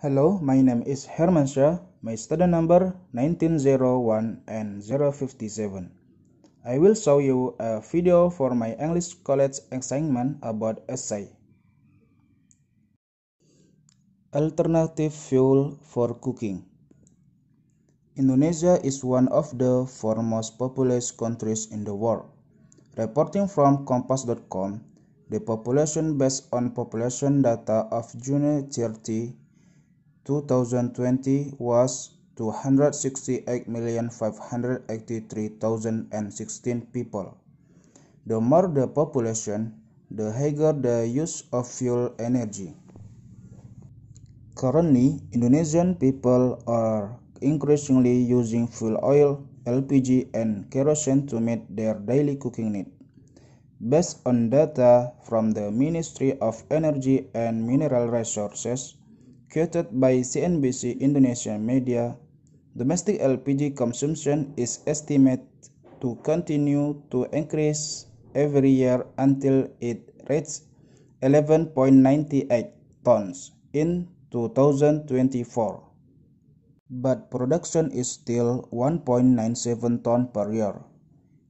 Hello, my name is Herman Syah. My student number 1901 and 057. I will show you a video for my English college assignment about essay. Alternative fuel for cooking. Indonesia is one of the foremost populous countries in the world. Reporting from Kompas.com, the population based on population data of June 30, 2020 was 268,583,016 people. The more the population, the higher the use of fuel energy. Currently, Indonesian people are increasingly using fuel oil, LPG, and kerosene to meet their daily cooking need. Based on data from the Ministry of Energy and Mineral Resources, quoted by CNBC Indonesia Media, domestic LPG consumption is estimated to continue to increase every year until it reaches 11.98 tons in 2024. But production is still 1.97 tons per year.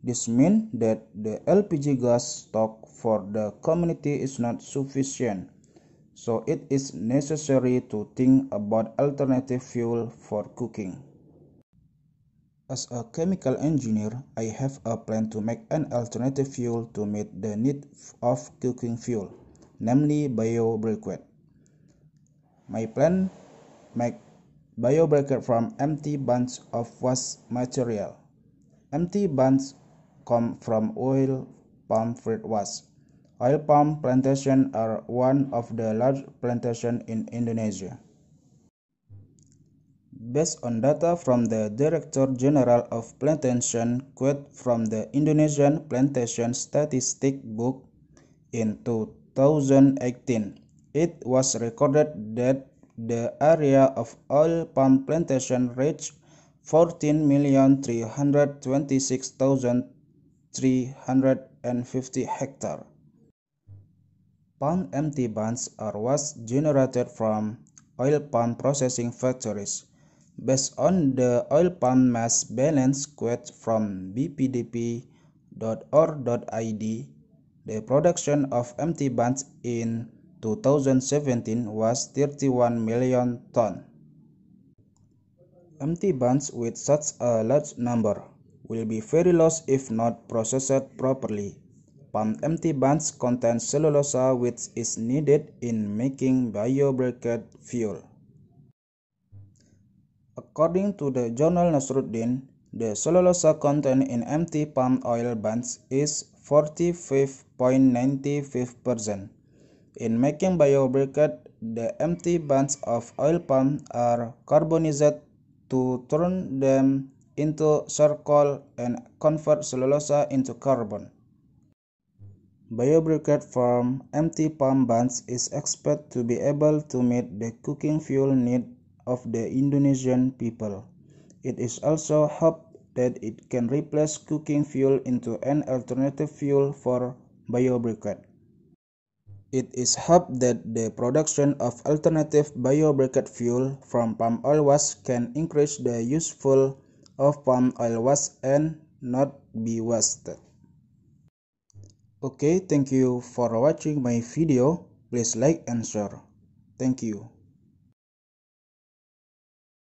This means that the LPG gas stock for the community is not sufficient. So it is necessary to think about alternative fuel for cooking. As a chemical engineer, I have a plan to make an alternative fuel to meet the need of cooking fuel, namely bio-briquette. My plan make bio-briquette from empty bunches of waste material. Empty bunches come from oil palm fruit waste. Oil palm plantations are one of the large plantations in Indonesia. Based on data from the Director General of Plantation quote from the Indonesian Plantation Statistic Book in 2018, it was recorded that the area of oil palm plantation reached 14,326,350 hectares. Palm empty bunches are waste generated from oil palm processing factories. Based on the oil palm mass balance quote from bpdp.or.id, the production of empty bunches in 2017 was 31 million tons. Empty bunches with such a large number will be very lost if not processed properly. Palm empty bunches contain cellulose, which is needed in making bio-briquette fuel. According to the journal Nasruddin, the cellulose content in empty palm oil bunches is 45.95%. In making bio-briquette, the empty bunches of oil palm are carbonized to turn them into charcoal and convert cellulose into carbon. Bio-briquette from empty palm bunches is expected to be able to meet the cooking fuel need of the Indonesian people. It is also hoped that it can replace cooking fuel into an alternative fuel for bio-briquette. It is hoped that the production of alternative bio-briquette fuel from palm oil waste can increase the useful of palm oil waste and not be wasted. Okay, thank you for watching my video. Please like and share. Thank you.